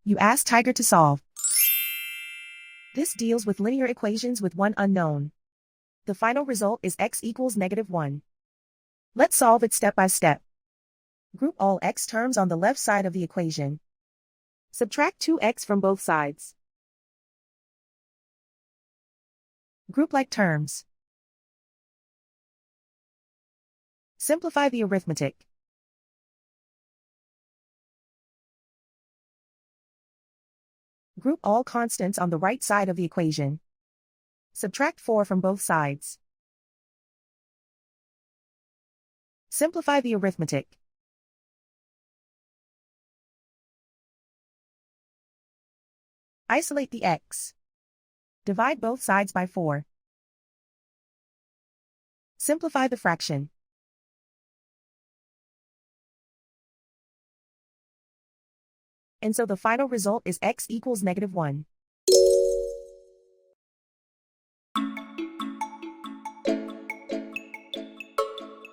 You ask Tiger to solve. This deals with linear equations with one unknown. The final result is x equals -1. Let's solve it step by step. Group all x terms on the left side of the equation. Subtract 2x from both sides. Group like terms. Simplify the arithmetic. Group all constants on the right side of the equation. Subtract 4 from both sides. Simplify the arithmetic. Isolate the x. Divide both sides by 4. Simplify the fraction. And so the final result is x equals -1.